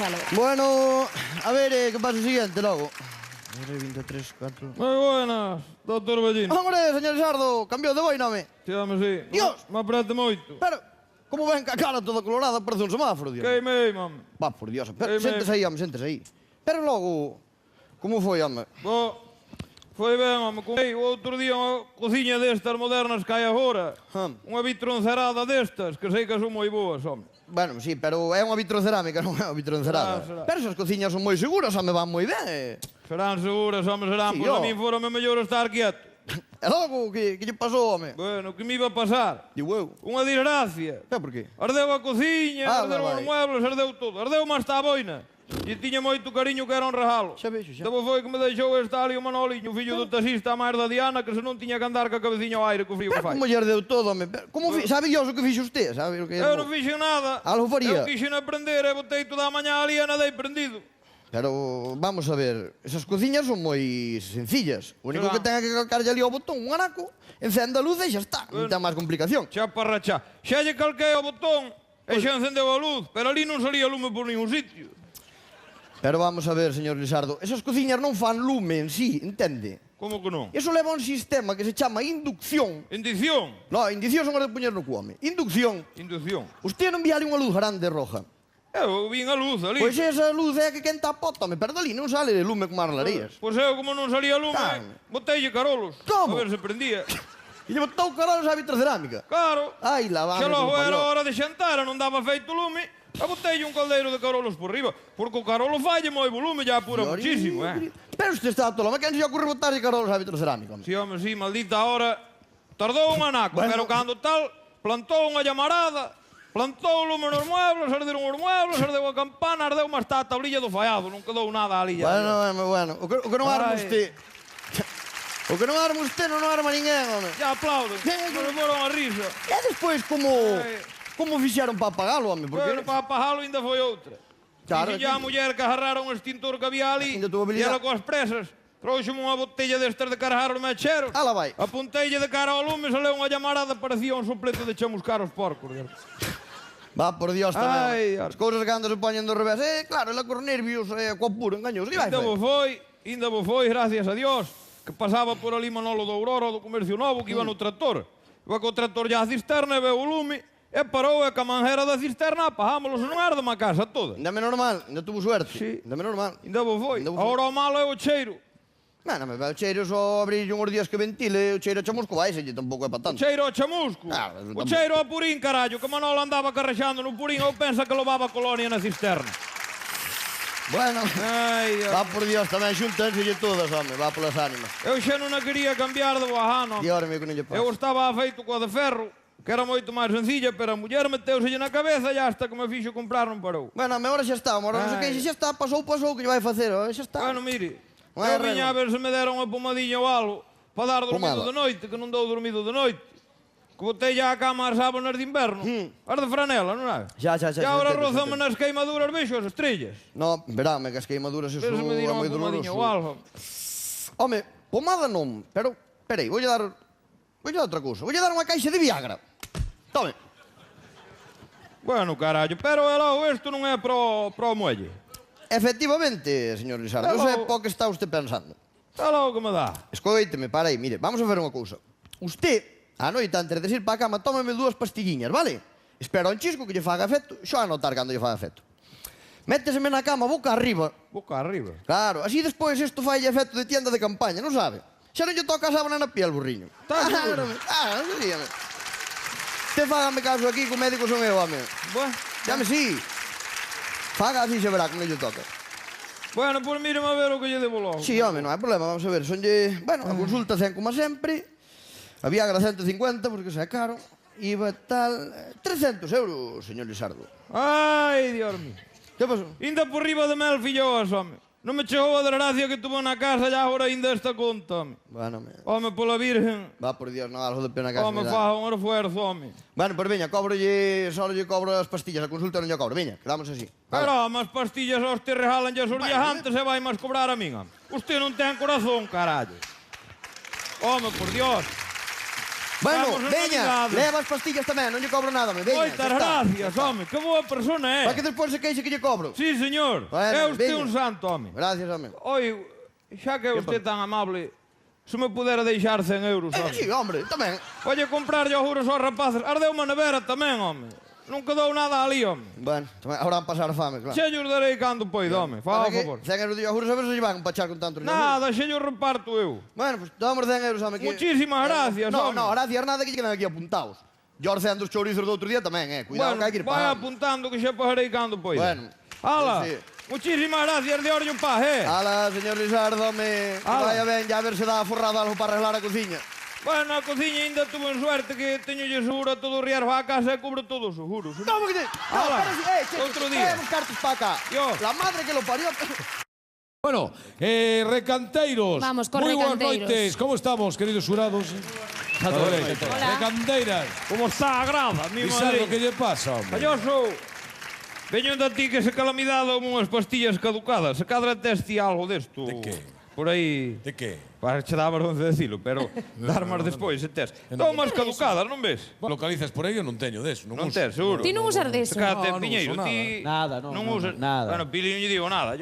Chalo. Bueno, a ver, que pasa o siguiente logo. 23, 4... Moi buenas, doutor Ballino. Hombre, señor Sardo, cambiou de boi, nome. Sí, home, sí. Dios! Me aprete moito. Pero, como ven ca cara toda colorada, parece un semáforo, Dios. Queimei, mame. Va, por Dios. Pero, Queimei. séntese aí, home, séntese aí. Pero logo, como foi, home? Bo, foi ben, home. Comei o outro día unha cociña destas modernas que hai agora. Unha vitroncerada destas, que sei que son moi boas, home. Bueno, sí, pero é unha vitrocerámica, non é unha vitroncerada. Será. Pero esas cociñas son moi seguras, home, van moi ben. Serán seguras, home, serán. Sí, Pois yo. a min fórame mellor estar quieto. E logo, que lle pasou, home? Bueno, que me iba a pasar? Digo eu. Unha desgracia. Pero por qué? Ardeu a cociña, ardeu vai. os muebles, ardeu todo. Ardeu má está a boina. E tiña moito cariño que era un regalo. Xa vexo, xa. Debo foi que me deixou estar ali o Manoliño, o fillo do taxista a máis da Diana, que se non tiña que andar ca cabeciña ao aire co frío que Pero fai. como lle ardeu todo, home? Pero Como sabe Dios o que fixo usted, sabe o que... Eu non fixen nada. Algo faría. Eu quixen aprender e botei toda a mañá ali e nadei prendido. Pero vamos a ver, esas cociñas son moi sencillas. O único Será. que ten é que calcarlle ali ao botón un anaco, encende a luz e xa está. Non ten máis complicación. Xa parrachá. Xa lle calquei o botón e xa encendeu a luz, pero ali non salía lume por ningún sitio. Pero vamos a ver, señor Lisardo, esas cociñas non fan lume en sí, entende? Como que non? Eso leva un sistema que se chama inducción. Indición. No, indición son as de poñer no cuome. Inducción. Inducción. Usted non vía ali unha luz grande roja. Eu vin a luz ali. Pois esa luz é a que quenta a pota, me pero dali non sale de lume como as lareas. Pois eu, como non salía lume, Claro. boteille carolos. Como? A ver se prendía. E lle botou carolos á vitrocerámica. Claro. Ai, la vamos. Xa logo era hora de xantar, non daba feito lume, e botei un caldeiro de carolos por riba, porque o carolo falle moi volume, já apura muchísimo, Pero usted está tolo, me quen se lle ocurre botarlle carolos á vitrocerámica, home? Si, home, si, maldita hora. Tardou un anaco, Bueno. pero cando tal, plantou unha llamarada, plantou o lume nos muebles, arderon os muebles, ardeu a campana, ardeu máis está a tablilla do fallado, non quedou nada ali. Bueno. O que non arma Ai. usted... O que non arma usted non arma ninguén, home. Ya aplauden, non foron a risa. E despois como fixeron para apagalo, home? Porque Bueno, para apagalo ainda foi outra. Claro, Dixen a muller que agarrara un extintor que había ali, Ainda tuvo e habilidade. ela coas presas, trouxeme unha botella destas de carregar os mecheros, Ala vai. apunteille de cara ao lume, saleu unha llamarada, parecía un soplete de chamuscar os porcos. Va, por Dios, tamén. Ai, As cousas cando se poñen do revés. Claro, ela cos nervios, coa puro, engañoso. Ainda vos foi, gracias a Dios, que pasaba por ali Manolo do Aurora, do Comercio Novo, que iba no tractor. Iba co tractor ya a cisterna, e veu o lume, e parou, e ca manjera da cisterna, apagámoslo, se non arde má casa toda. Ainda me normal, ainda tuvo suerte. Sí. Ainda me normal. Ainda vos foi. Ainda vos foi. Agora o malo é o cheiro. Bueno, me o cheiro só abrir uns días que ventile, o cheiro a chamusco vai, se lle tampouco é para tanto. Cheiro a chamusco. Ah, eso O tampouco. cheiro a purín, carallo, que Manolo andaba carrexando no purín, ou pensa que levaba colonia na cisterna. Bueno, Ai, va por Dios, tamén xuntanselle todas, home, va polas ánimas. eu xa non a quería cambiar de bajano. Dios mío, que non lle Eu pasa. estaba feito coa de ferro, que era moito máis sencilla, pero a muller meteuselle na cabeza e hasta que me fixo comprar non parou. Bueno, a hora xa está, agora non sei Ai. que, xa está, pasou, que lle vai facer, xa está. Bueno, mire, Non hai eu viña a ver se me deron unha pomadinha ou algo para dar dormido Pomada. de noite, que non dou dormido de noite. Que botei já a cama as sábanas de inverno, as de franela, non é? Xa. E agora entendo, rozame entendo. nas queimaduras, vexo as estrellas. No, verame, que as queimaduras eso Pero se me é dieron moi unha pomadinha ou doloroso. algo. Home, pomada non, pero, peraí, voulle dar outra cousa. Voulle dar unha caixa de Viagra. Tome. Bueno, carallo, pero ela, isto non é pro muelle. Efectivamente, señor Lisardo, Pero- eu sei po que está usted pensando. Ela o que me dá. Escoíteme, para aí, mire, vamos a ver unha cousa. Usted, a noite antes de ir para a cama, tómeme 2 pastilliñas, vale? Espera un chisco que lle faga efecto, xa a notar cando lle faga efecto. Méteseme na cama boca arriba. Boca arriba. Claro, así despois isto fai efecto de tienda de campaña, non sabe? Xa non lle toca a sábana na piel, burriño. Tá seguro? Non sabíame. Te fágame caso aquí, que o médico son eu, home. Bueno, Llame sí. Faga así, xa verá que non lle toca. bueno, pois míreme a ver o que lle debo logo. Sí, home, non hai problema, vamos a ver. Sonlle, bueno, a consulta 100 como sempre. A Viagra 150, porque xa é caro. Iba tal... 300 euros, señor Lisardo. Ai, Dios mío. Que pasou? Inda por riba de mel filloas, home. Non me chegou a desgracia que tuvo na casa, ya agora ainda esta conta, home. Bueno, Home, pola virgen. va por Dios, non, algo de pena casa. Home, me dá. faja un esfuerzo, home. Bueno, pois veña, só lle cobro as pastillas, a consulta non lle cobro. Veña, quedamos así. Pero, home, as pastillas aos te rejalan ya os viajantes e vai máis cobrar a min, home. Usted non ten corazón, carallo. Home, por Dios. Bueno, Vamos, veña, novidades. leva as pastillas tamén, non lle cobro nada, home. Veña, Moitas xa está. gracias, home. Que boa persona é. Para que despois se queixe que lle cobro. Sí, señor. Bueno, É usted veña. un santo, home. Gracias, home. Oi, xa que é usted tan amable, se me pudera deixar 100 euros, home. Sí, hombre, tamén. Oye, comprar yoguros aos rapaces. Ardeu unha nevera tamén, home. Non quedou nada ali, home. Bueno, tamén habrán pasar fame, claro. Xa llos darei cando poido, home. Fa o Para que favor. 100 euros de yoguros, a ver se lle van empachar con tantos yoguros. Nada, xa llos reparto eu. Bueno, pues damos 100 euros, home. Muchísimas gracias, No, home. no, gracias nada que lle quedan aquí apuntados. Yo 100 dos chourizos do outro día tamén, Cuidado, Bueno, que hai que ir vai pagando. apuntando que xa pagarei cando poida. Bueno. Hala, Sí. muchísimas gracias de Orllo Paz, Ala, señor Lizardo, que Ala. vaya ben, ya a ver se dá forrado algo para arreglar a cociña. Bueno, a cociña ainda tuve en suerte que teño seguro a todo o riar va a casa e cubro todo o seguro. No, porque te... No, Ala, espera, che, outro día. Traemos cartos para acá. Yo. La madre que lo parió. Bueno, recanteiros. Vamos, con Moi boas recanteiros. noites. Como estamos, queridos xurados? Hola. Recanteiras. Como está a grada, mi Lizardo, madre? que lle pasa, hombre? Calloso, veño de ti que se calamidade ou unhas pastillas caducadas. Se cadra testi algo desto. De que? Por aí... De que? Para che dá vergonza decilo, pero dar máis despois, se tes. Estão máis caducadas, non ves? Localizas por aí, eu non teño deso. Non uso. tes, seguro. Ti non usas deso. Se cate, No, non Piñeiro, uso ti... nada. Nada, Non no, usas... nada. Bueno, Pili non lle digo nada.